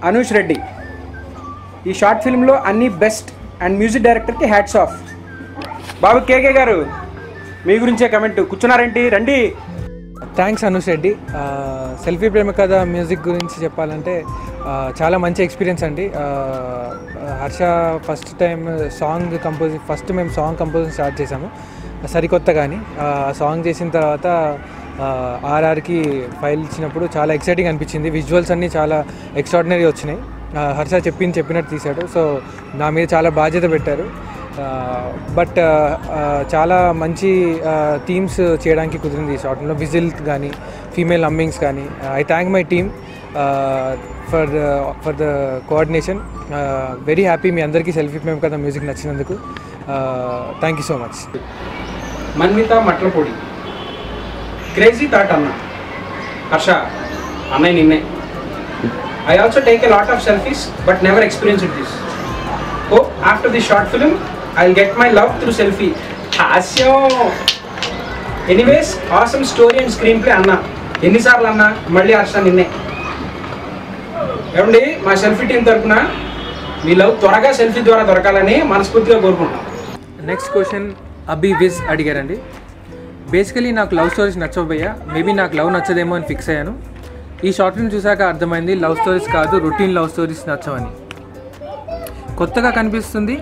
అనూష్ రెడ్డి. ఈ షార్ట్ ఫిల్మ్లో అన్ని best and music డైరెక్టర్కి హ్యాట్స్ ఆఫ్. బాబు కేకే గారు మీ గురించే కమెంట్. కూర్చున్నారేంటి, రండి. Thanks Anush Reddy. Selfie Prema Katha music గురించి చెప్పాలంటే చాలా మంచి ఎక్స్పీరియన్స్ అండి. హర్ష ఫస్ట్ మేము సాంగ్ కంపోజింగ్ స్టార్ట్ చేసాము సరికొత్త. కానీ ఆ సాంగ్ చేసిన తర్వాత ఆర్ఆర్కి ఫైల్ ఇచ్చినప్పుడు చాలా ఎక్సైటింగ్ అనిపించింది. విజువల్స్ అన్నీ చాలా ఎక్స్ట్రాడినరీ వచ్చినాయి. హర్ష చెప్పినట్టు తీశాడు. సో నా మీద చాలా బాధ్యత పెట్టారు. బట్ చాలా మంచి థీమ్స్ చేయడానికి కుదిరింది ఈ షార్ట్లో. విజిల్ కానీ ఫీమేల్ హమ్మింగ్స్ కానీ. I thank my team for the coordination. Very happy మీ అందరికీ సెల్ఫీ ప్రేమ కథ మ్యూజిక్ నచ్చినందుకు. Thank you so much. Manvitha Matlapudi. Crazy thought అన్న. హర్ష అన్నయ్య నిన్నే. I also take a lot of selfies but never experienced this. Hope after this short film I'll get my love through selfie. Hasyo. Anyways, awesome story and screenplay అన్న. ఎన్నిసార్లు అన్న మళ్ళీ హర్ష నిన్నే. ఏమండి మా సెల్ఫీ టీం తరపున మీ లవ్ త్వరగా selfie ద్వారా దొరకాలని మనస్ఫూర్తిగా కోరుకుంటున్నాం. నెక్స్ట్ క్వశ్చన్ అభి విజ్ అడిగారండి. బేసికలీ నాకు లవ్ స్టోరీస్ నచ్చబోయా. మేబీ నాకు లవ్ నచ్చదేమో అని ఫిక్స్ అయ్యాను. ఈ షార్ట్ ఫిల్మ్ చూసాక అర్థమైంది లవ్ స్టోరీస్ కాదు, రొటీన్ లవ్ స్టోరీస్ నచ్చవని. కొత్తగా కనిపిస్తుంది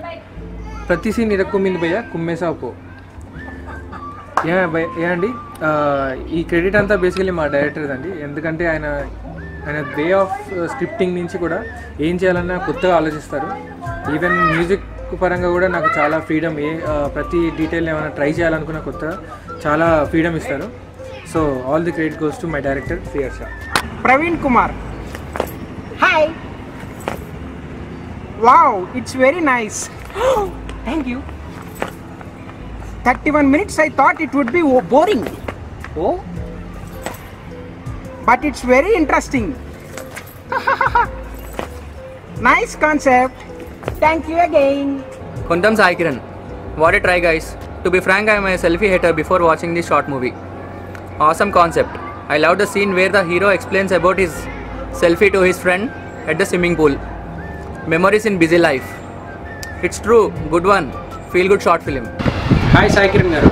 ప్రతి సీన్ ఇరక్కుమ్మింది భయ్య కుమ్మేసావు పో. ఏ అండి ఈ క్రెడిట్ అంతా బేసికలీ మా డైరెక్టర్ అండి. ఎందుకంటే ఆయన వే ఆఫ్ స్క్రిప్టింగ్ నుంచి కూడా ఏం చేయాలన్నా కొత్తగా ఆలోచిస్తారు. ఈవెన్ మ్యూజిక్ పరంగా కూడా నాకు చాలా ఫ్రీడమ్. ప్రతి డీటెయిల్ ఏమైనా ట్రై చేయాలనుకున్న కొత్తగా చాలా ఫ్రీడమ్ ఇస్తారు. So all the credit goes to my director Shri Harsha. Praveen Kumar. Hi. Wow, it's very nice. Thank you. 31 minutes I thought it would be boring. Oh, but it's very interesting. Nice concept. Thank you again. Kundam Sai Kiran. What a try, guys. To be frank, I am a selfie hater before watching this short movie. Awesome concept. I love the scene where the hero explains about his selfie to his friend at the swimming pool. Memories in busy life. It's true. Good one. Feel good short film. Hi Sai Kiran గారు.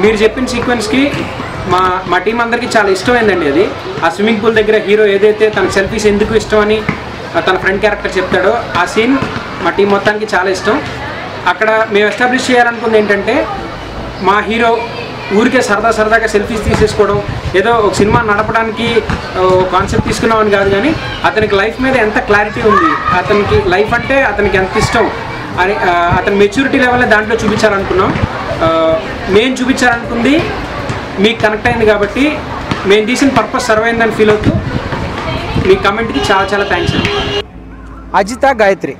మీరు చెప్పిన సీక్వెన్స్కి మా team అందరికీ చాలా ఇష్టమైందండి. అది ఆ swimming pool దగ్గర hero ఏదైతే తన సెల్ఫీస్ ఎందుకు ఇష్టం అని తన ఫ్రెండ్ క్యారెక్టర్ చెప్తాడో ఆ సీన్ మా టీం మొత్తానికి చాలా ఇష్టం. అక్కడ మేము ఎస్టాబ్లిష్ చేయాలనుకుంది ఏంటంటే మా హీరో ఊరికే సరదాగా సెల్ఫీస్ తీసేసుకోవడం, ఏదో ఒక సినిమా నడపడానికి కాన్సెప్ట్ తీసుకున్నామని కాదు, కానీ అతనికి లైఫ్ మీద ఎంత క్లారిటీ ఉంది, అతనికి లైఫ్ అంటే అతనికి ఎంత ఇష్టం అని అతని మెచ్యూరిటీ లెవెల్ దాంట్లో చూపించాలనుకున్నాం. మేము చూపించాలనుకుంది మీకు కనెక్ట్ అయింది కాబట్టి మేము తీసిన పర్పస్ సర్వ్ అయిందని ఫీల్ అవుతూ మీ కమెంట్కి చాలా థ్యాంక్స్ అండి. అజిత గాయత్రి.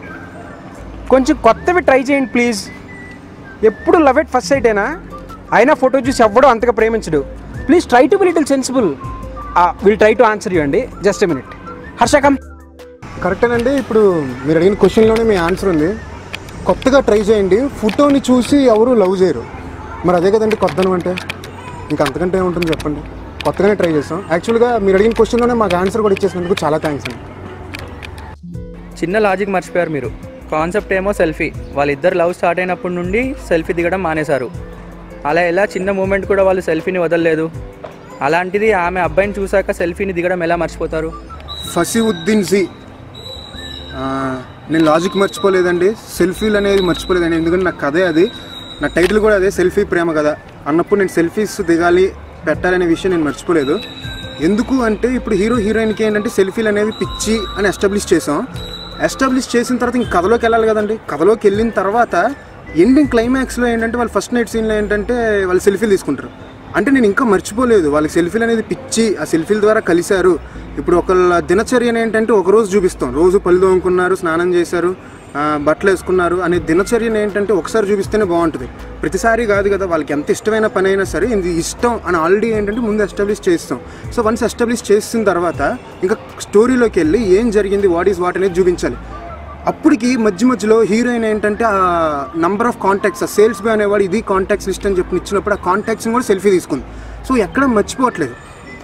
కొంచెం కొత్తవి ట్రై చేయండి ప్లీజ్. ఎప్పుడు లవ్ ఎట్ ఫస్ట్ సైటేనా? అయినా ఫోటో చూసి ఎవ్వడో అంతగా ప్రేమించడు. Please try to be little sensible. Will try to answer you అండి. Just a minute. Harsha come. కరెక్టేనండి. ఇప్పుడు మీరు అడిగిన క్వశ్చన్లోనే మీ ఆన్సర్ ఉంది. కొత్తగా ట్రై చేయండి. ఫోటోని చూసి ఎవరు లవ్ చేయరు. మరి అదే కదండి కొత్తదనం అంటే. ఇంకా అంతకంటే ఏముంటుంది చెప్పండి. కొత్తగానే ట్రై చేస్తాం. యాక్చువల్గా మీరు అడిగిన క్వశ్చన్లోనే మాకు ఆన్సర్ కూడా ఇచ్చేసినందుకు చాలా థ్యాంక్స్ అండి. చిన్న లాజిక్ మర్చిపోయారు మీరు. కాన్సెప్ట్ ఏమో సెల్ఫీ. వాళ్ళిద్దరు లవ్ స్టార్ట్ అయినప్పటి నుండి సెల్ఫీ దిగడం మానేశారు. అలా ఎలా చిన్న మూమెంట్ కూడా వాళ్ళు సెల్ఫీని వదలలేదు. అలాంటిది ఆమె అబ్బాయిని చూశాక సెల్ఫీని దిగడం ఎలా మర్చిపోతారు? ఫసీవుద్దీన్ జీ. నేను లాజిక్ మర్చిపోలేదండి, సెల్ఫీలు అనేది మర్చిపోలేదండి. ఎందుకంటే నాకు కథే అది, నా టైటిల్ కూడా అదే, సెల్ఫీ ప్రేమ కదా అన్నప్పుడు నేను సెల్ఫీస్ దిగాలి పెట్టాలనే విషయం నేను మర్చిపోలేదు. ఎందుకు అంటే ఇప్పుడు హీరో హీరోయిన్కి ఏంటంటే సెల్ఫీలు అనేవి పిచ్చి అని ఎస్టాబ్లిష్ చేసాం. ఎస్టాబ్లిష్ చేసిన తర్వాత ఇంక కథలోకి వెళ్ళాలి కదండి. కథలోకి వెళ్ళిన తర్వాత ఎండింగ్ క్లైమాక్స్లో ఏంటంటే వాళ్ళు ఫస్ట్ నైట్ సీన్లో ఏంటంటే వాళ్ళు సెల్ఫీలు తీసుకుంటారు. అంటే నేను ఇంకా మర్చిపోలేదు వాళ్ళకి సెల్ఫీలు అనేది పిచ్చి, ఆ సెల్ఫీల ద్వారా కలిశారు. ఇప్పుడు ఒకళ్ళ దినచర్యను ఏంటంటే ఒకరోజు చూపిస్తాం, రోజు పళ్ళు తోముకున్నారు, స్నానం చేశారు, బట్టలు వేసుకున్నారు అనే దినచర్యను ఏంటంటే ఒకసారి చూపిస్తేనే బాగుంటుంది, ప్రతిసారి కాదు కదా. వాళ్ళకి ఎంత ఇష్టమైన పని అయినా సరే ఇది ఇష్టం అని ఆల్రెడీ ఏంటంటే ముందు ఎస్టాబ్లిష్ చేస్తాం. సో వన్స్ ఎస్టాబ్లిష్ చేసిన తర్వాత ఇంకా స్టోరీలోకి వెళ్ళి ఏం జరిగింది, వాట్ ఈజ్ వాట్ అనేది చూపించాలి. అప్పటికి మధ్యలో హీరోయిన్ ఏంటంటే ఆ నంబర్ ఆఫ్ కాంటాక్ట్స్, ఆ సేల్స్ బాయ్ అనేవాడు ఇది కాంటాక్ట్స్ లిస్ట్ అని చెప్పి ఇచ్చినప్పుడు ఆ కాంటాక్ట్స్ని కూడా సెల్ఫీ తీసుకుంది. సో ఎక్కడ మర్చిపోవట్లేదు.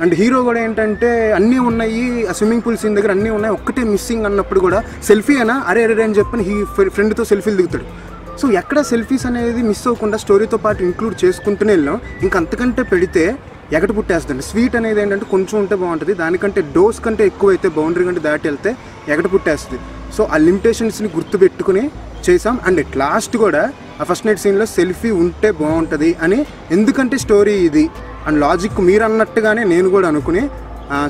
అండ్ హీరో కూడా ఏంటంటే అన్నీ ఉన్నాయి, ఆ స్విమ్మింగ్ పూల్ సీన్ దగ్గర అన్నీ ఉన్నాయి, ఒక్కటే మిస్సింగ్ అన్నప్పుడు కూడా సెల్ఫీ అయినా అరే అని చెప్పని ఫ్రెండ్తో సెల్ఫీలు దిగుతాడు. సో ఎక్కడ సెల్ఫీస్ అనేది మిస్ అవ్వకుండా స్టోరీతో పాటు ఇంక్లూడ్ చేసుకుంటూనే వెళ్ళాం. ఇంకా అంతకంటే పెడితే ఎగట పుట్టేస్తుంది. స్వీట్ అనేది ఏంటంటే కొంచెం ఉంటే బాగుంటుంది, దానికంటే డోస్ కంటే ఎక్కువ అయితే బౌండరీ కంటే దాటి వెళ్తే ఎగట పుట్టేస్తుంది. సో ఆ లిమిటేషన్స్ని గుర్తుపెట్టుకుని చేసాం. అండ్ ఎట్ లాస్ట్ కూడా ఆ ఫస్ట్ నైట్ సీన్లో సెల్ఫీ ఉంటే బాగుంటుంది అని, ఎందుకంటే స్టోరీ ఇది అండ్ లాజిక్ మీరు అన్నట్టుగానే నేను కూడా అనుకుని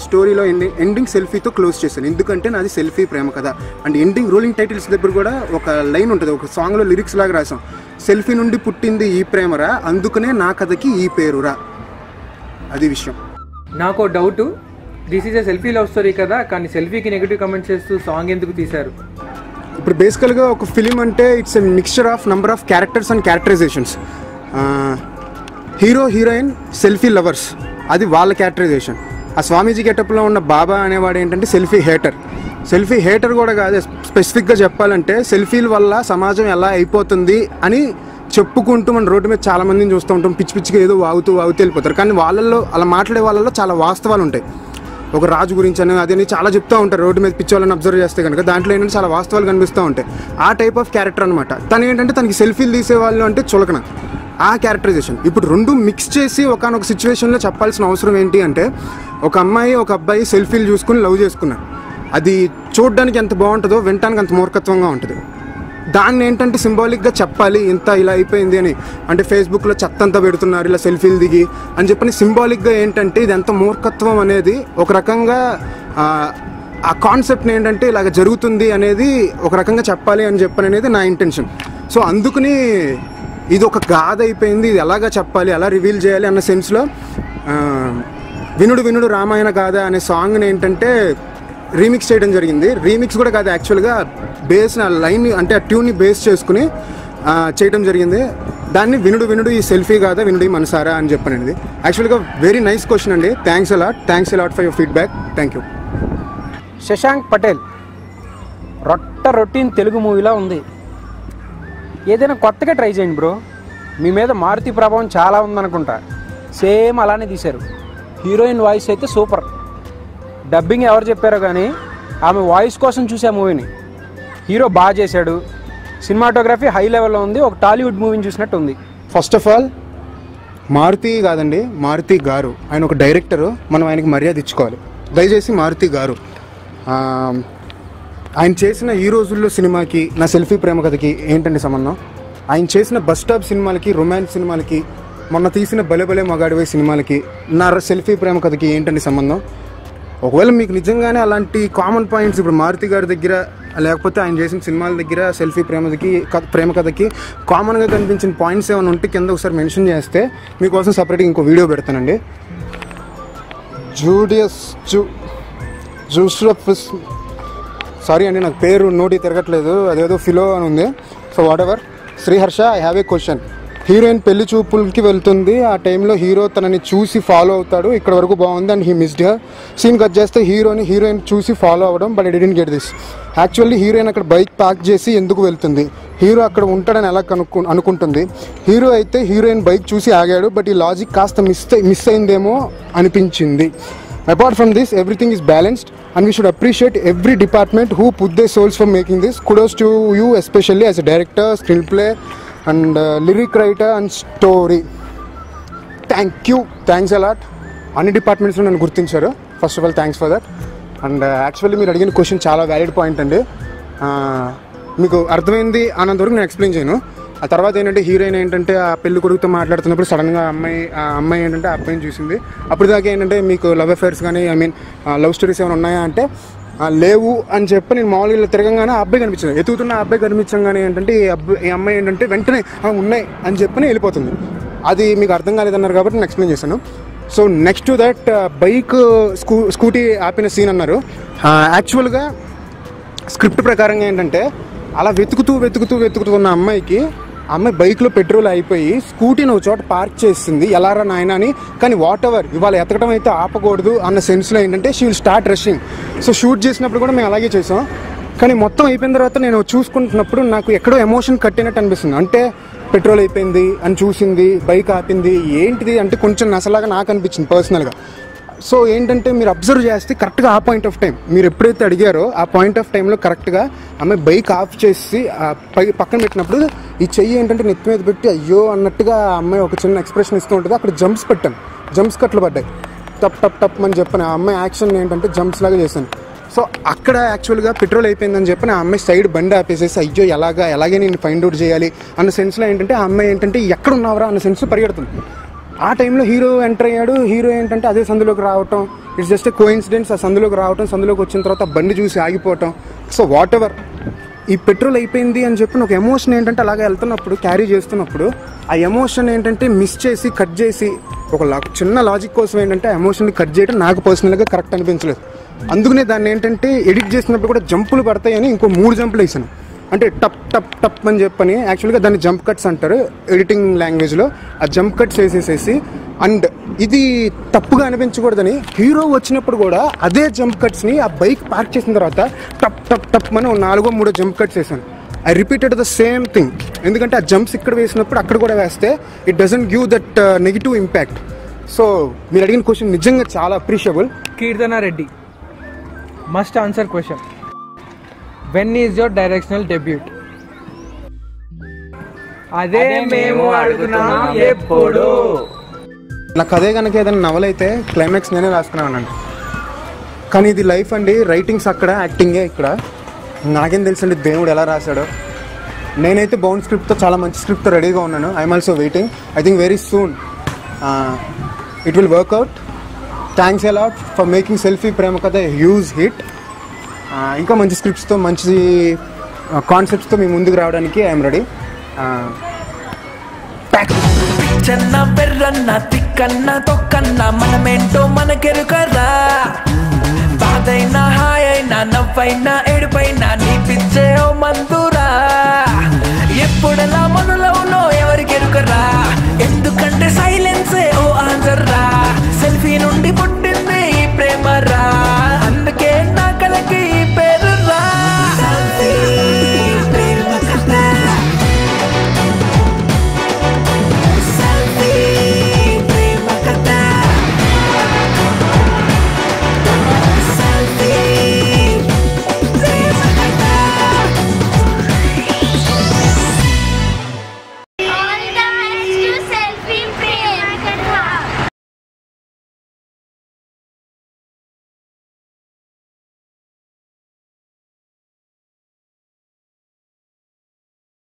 స్టోరీలో ఎండింగ్ సెల్ఫీతో క్లోజ్ చేశాను. ఎందుకంటే నాది సెల్ఫీ ప్రేమ కథ. అండ్ ఎండింగ్ రోలింగ్ టైటిల్స్ దగ్గర కూడా ఒక లైన్ ఉంటుంది, ఒక సాంగ్లో లిరిక్స్ లాగా రాసాం, సెల్ఫీ నుండి పుట్టింది ఈ ప్రేమరా, అందుకనే నా కథకి ఈ పేరురా. అది విషయం. నాకు doubt, this is a selfie love story కదా, కానీ సెల్ఫీకి నెగిటివ్ కమెంట్ చేస్తూ సాంగ్ ఎందుకు తీశారు? ఇప్పుడు బేసికల్గా ఒక ఫిలిం అంటే it's a mixture of number of characters and characterisations. Hero heroine selfie lovers, అది వాళ్ళ క్యారెక్టరైజేషన్. ఆ స్వామీజీ గెటప్లో ఉన్న బాబా అనేవాడు ఏంటంటే సెల్ఫీ హేటర్. సెల్ఫీ హేటర్ కూడా కాదు, స్పెసిఫిక్గా చెప్పాలంటే సెల్ఫీల వల్ల సమాజం ఎలా అయిపోతుంది అని చెప్పుకుంటూ మన రోడ్డు మీద చాలా మందిని చూస్తూ ఉంటాం, పిచ్చి పిచ్చిగా ఏదో వాగుతూ వెళ్ళిపోతారు. కానీ వాళ్ళల్లో అలా మాట్లాడే వాళ్ళలో చాలా వాస్తవాలు ఉంటాయి. ఒక రాజు గురించి అని అదని చాలా చెప్తూ ఉంటారు రోడ్డు మీద పిచ్చి వాళ్ళని అబ్జర్వ్ చేస్తే కనుక, దాంట్లో ఏంటంటే చాలా వాస్తవాలు కనిపిస్తూ ఉంటాయి. ఆ టైప్ ఆఫ్ క్యారెక్టర్ అనమాట. తను ఏంటంటే తనకి సెల్ఫీలు తీసేవాళ్ళు అంటే చులకన, ఆ క్యారెక్టరైజేషన్. ఇప్పుడు రెండు మిక్స్ చేసి ఒకనొక సిచ్యువేషన్లో చెప్పాల్సిన అవసరం ఏంటి అంటే, ఒక అమ్మాయి ఒక అబ్బాయి సెల్ఫీలు చూసుకుని లవ్ చేసుకున్నారు. అది చూడడానికి ఎంత బాగుంటుందో వినటానికి అంత మూర్ఖత్వంగా ఉంటుంది. దాన్ని ఏంటంటే సింబాలిక్గా చెప్పాలి, ఇంత ఇలా అయిపోయింది అని. అంటే ఫేస్బుక్లో చెత్త అంతా పెడుతున్నారు ఇలా సెల్ఫీలు దిగి అని చెప్పని సింబాలిక్గా ఏంటంటే ఇది ఎంత మూర్ఖత్వం అనేది ఒక రకంగా ఆ కాన్సెప్ట్ని ఏంటంటే ఇలాగ జరుగుతుంది అనేది ఒక రకంగా చెప్పాలి అని చెప్పని అనేది నా ఇంటెన్షన్. సో అందుకని ఇది ఒక గాథ అయిపోయింది, ఇది ఎలాగా చెప్పాలి, ఎలా రివీల్ చేయాలి అన్న సెన్స్లో వినుడు వినుడు రామాయణ గాథ అనే సాంగ్ని ఏంటంటే రీమిక్స్ చేయడం జరిగింది. రీమిక్స్ కూడా కాదు, యాక్చువల్గా బేస్ లైన్ అంటే ఆ ట్యూన్ని బేస్ చేసుకుని చేయడం జరిగింది. దాన్ని వినుడు వినుడు ఈ సెల్ఫీ కాదా వినుడు ఈ మనసారా అని చెప్పనండి. యాక్చువల్గా వెరీ నైస్ క్వశ్చన్ అండి. Thanks a lot for your feedback. Thank you. Shashank Patel, routine Telugu మూవీలా ఉంది, ఏదైనా కొత్తగా ట్రై చేయండి బ్రో. మీ మీద మారుతి ప్రభావం చాలా ఉందనుకుంటా, సేమ్ అలానే తీశారు. హీరోయిన్ వాయిస్ అయితే సూపర్. డబ్బింగ్ ఎవరు చెప్పారో కానీ ఆమె వాయిస్ కోసం చూసే మూవీని. హీరో బాగా చేశాడు, సినిమాటోగ్రఫీ హై లెవెల్లో ఉంది, ఒక టాలీవుడ్ మూవీని చూసినట్టు ఉంది. ఫస్ట్ ఆఫ్ ఆల్ మారుతి కాదండి, మారుతి గారు. ఆయన ఒక డైరెక్టరు, మనం ఆయనకి మర్యాద ఇచ్చుకోవాలి. దయచేసి మారుతి గారు, ఆయన చేసిన ఈ రోజుల్లో సినిమాకి నా సెల్ఫీ ప్రేమ కథకి ఏంటండి సంబంధం? ఆయన చేసిన బస్ స్టాప్ సినిమాలకి, రొమాన్స్ సినిమాలకి, మొన్న తీసిన భలే భలే మగాడివే సినిమాలకి నా సెల్ఫీ ప్రేమ కథకి ఏంటండి సంబంధం? ఒకవేళ మీకు నిజంగానే అలాంటి కామన్ పాయింట్స్ ఇప్పుడు మారుతి గారి దగ్గర లేకపోతే ఆయన చేసిన సినిమాల దగ్గర సెల్ఫీ ప్రేమ కథకి కామన్గా కనిపించిన పాయింట్స్ ఏమైనా ఉంటే కింద ఒకసారి మెన్షన్ చేస్తే మీకోసం సపరేట్గా ఇంకో వీడియో పెడతానండి. సారీ అండి, నాకు పేరు నోటి తిరగట్లేదు, అదేదో ఫిలో అని ఉంది. So what ever. Sriharsha, I have a question. Heroine పెళ్లి చూపులకి వెళ్తుంది, ఆ టైంలో హీరో తనని చూసి ఫాలో అవుతాడు, ఇక్కడ వరకు బాగుంది and he missed her. Scene cut చేస్తే హీరోయిన్ చూసి ఫాలో అవ్వడం, but I didn't get this. Actually heroine అక్కడ బైక్ పార్క్ చేసి ఎందుకు వెళ్తుంది? హీరో అక్కడ ఉంటాడని ఎలా అనుకుంటుంది? హీరో అయితే హీరోయిన్ బైక్ చూసి ఆగాడు, బట్ ఈ లాజిక్ కాస్త మిస్ అయిందేమో అనిపించింది. Apart from this, everything is balanced and we should appreciate every department who put their souls for making this. Kudos to you especially as a director, screenplay and lyric writer and story. Thank you. Thanks a lot. అన్ని డిపార్ట్మెంట్స్లో నన్ను గుర్తించారు. First of all thanks for that. And actually మీరు అడిగిన question చాలా valid point అండి. మీకు అర్థమైంది అన్నంతవరకు నేను ఎక్స్ప్లెయిన్ చేయను. ఆ తర్వాత ఏంటంటే హీరోయిన్ ఏంటంటే ఆ పెళ్లి కొడుకుతో మాట్లాడుతున్నప్పుడు సడన్గా ఆ అమ్మాయి ఏంటంటే ఆ అబ్బాయిని చూసింది. అప్పుడు దాకా ఏంటంటే మీకు లవ్ అఫైర్స్ కానీ లవ్ స్టోరీస్ ఏమైనా ఉన్నాయా అంటే లేవు అని చెప్పి నేను మామూలుగా ఇలా తిరగంగానే ఆ అబ్బాయి కనిపించింది. ఎత్తుకుతున్న ఆ అబ్బాయి కనిపించగానే ఏంటంటే ఈ అమ్మాయి ఏంటంటే వెంటనే ఉన్నాయి అని చెప్పి వెళ్ళిపోతుంది. అది మీకు అర్థం కాలేదన్నారు కాబట్టి నేను ఎక్స్ప్లెయిన్ చేశాను. So next to that bike scooty ఆపిన సీన్ అన్నారు. యాక్చువల్గా స్క్రిప్ట్ ప్రకారంగా ఏంటంటే అలా వెతుకుతున్న అమ్మాయికి అమ్మాయి బైక్లో పెట్రోల్ అయిపోయి స్కూటీని ఒక చోట పార్క్ చేసింది. ఎలారా నాయన అని. కానీ వాట్ ఎవర్, ఇవాళ ఎతకడం అయితే ఆపకూడదు అన్న సెన్స్లో ఏంటంటే she will start rushing. So shoot చేసినప్పుడు కూడా మేము అలాగే చేసాం. కానీ మొత్తం అయిపోయిన తర్వాత నేను చూసుకుంటున్నప్పుడు నాకు ఎక్కడో ఎమోషన్ కట్టినట్టు అనిపిస్తుంది. అంటే పెట్రోల్ అయిపోయింది అని చూసింది, బైక్ ఆపింది, ఏంటిది అంటే కొంచెం నసలాగా నాకు అనిపించింది పర్సనల్గా. సో ఏంటంటే మీరు అబ్జర్వ్ చేస్తే కరెక్ట్గా ఆ పాయింట్ ఆఫ్ టైం మీరు ఎప్పుడైతే అడిగారో ఆ పాయింట్ ఆఫ్ టైంలో కరెక్ట్గా అమ్మాయి బైక్ ఆఫ్ చేసి పక్కన పెట్టినప్పుడు ఈ చెయ్యి ఏంటంటే నెత్తి మీద పెట్టి అయ్యో అన్నట్టుగా ఆ అమ్మాయి ఒక చిన్న ఎక్స్ప్రెషన్ ఇస్తూ ఉంటుంది. అక్కడ జంప్స్ పెట్టాను, జంప్స్ కట్లు పడ్డాయి, టప్ టప్ టప్ అని చెప్పాను. ఆ అమ్మాయి యాక్షన్ ఏంటంటే జంప్స్ లాగా చేశాను. సో అక్కడ యాక్చువల్గా పెట్రోల్ అయిపోయిందని చెప్పి ఆ అమ్మాయి సైడ్ బండి ఆపేసేసి అయ్యో ఎలాగే నేను ఫైండ్ అవుట్ చేయాలి అన్న సెన్స్లో ఏంటంటే ఆ అమ్మాయి ఏంటంటే ఎక్కడ ఉన్నావరా అన్న సెన్స్లో పరిగెడుతుంది. ఆ టైంలో హీరో ఎంటర్ అయ్యాడు. హీరో ఏంటంటే అదే సందులోకి రావటం, ఇట్స్ జస్ట్ కోఇన్సిడెన్స్. ఆ సందులోకి రావటం, సందులోకి వచ్చిన తర్వాత బండి చూసి ఆగిపోవటం. సో వాట్ ఎవర్ ఈ పెట్రోల్ అయిపోయింది అని చెప్పి ఒక ఎమోషన్ ఏంటంటే అలాగే వెళ్తున్నప్పుడు క్యారీ చేస్తున్నప్పుడు ఆ ఎమోషన్ ఏంటంటే మిస్ చేసి కట్ చేసి ఒక చిన్న లాజిక్ కోసం ఏంటంటే ఆ ఎమోషన్ని కట్ చేయడం నాకు పర్సనల్గా కరెక్ట్ అనిపించలేదు. అందుకనే దాన్ని ఏంటంటే ఎడిట్ చేసినప్పుడు కూడా జంపులు పడతాయని ఇంకో 3 జంపులు వేసాను. అంటే టప్ టప్ టప్ అని చెప్పని యాక్చువల్గా దాన్ని జంప్ కట్స్ అంటారు ఎడిటింగ్ లాంగ్వేజ్లో. ఆ జంప్ కట్స్ వేసేసేసి అండ్ ఇది తప్పుగా అనిపించకూడదని హీరో వచ్చినప్పుడు కూడా అదే జంప్ కట్స్ని ఆ బైక్ పార్క్ చేసిన తర్వాత టప్ టప్ టప్ అని 4-3 జంప్ కట్స్ వేసాను. I repeated the same thing. ఎందుకంటే ఆ జంప్స్ ఇక్కడ వేసినప్పుడు అక్కడ కూడా వేస్తే it doesn't give that negative impact. So మీరు అడిగిన క్వశ్చన్ నిజంగా చాలా appreciable. Keerthana Reddy must answer question, when is your directional debut? అదే మేము అడుగుతున్నాం ఎప్పుడు. నాకు అదే కనుక ఏదైనా నవలైతే క్లైమాక్స్ నేనే రాసుకున్నానండి. కానీ ఇది లైఫ్ అండి. రైటింగ్స్ అక్కడ, యాక్టింగే ఇక్కడ. నాకేం తెలుసండి దేవుడు ఎలా రాశాడో. నేనైతే బౌండ్ స్క్రిప్ట్తో చాలా మంచి స్క్రిప్ట్తో రెడీగా ఉన్నాను. I'm also waiting. I think very soon it will work out. Thanks a lot for making selfie Prema Katha huge hit. ఇంకా మంచి స్క్రిప్ట్స్తో మంచి కాన్సెప్ట్స్తో మీ ముందుకు రావడానికి ఐఎమ్ రెడీ. చిన్న బెర్రన్న తిక్కన్న తొక్కన్న మనమేంటో మనకెరుకరా. బాధైనా హాయ్ అయినా నవ్వైనా ఏడుపైనా నీ పిచ్చే ఓ మందురా.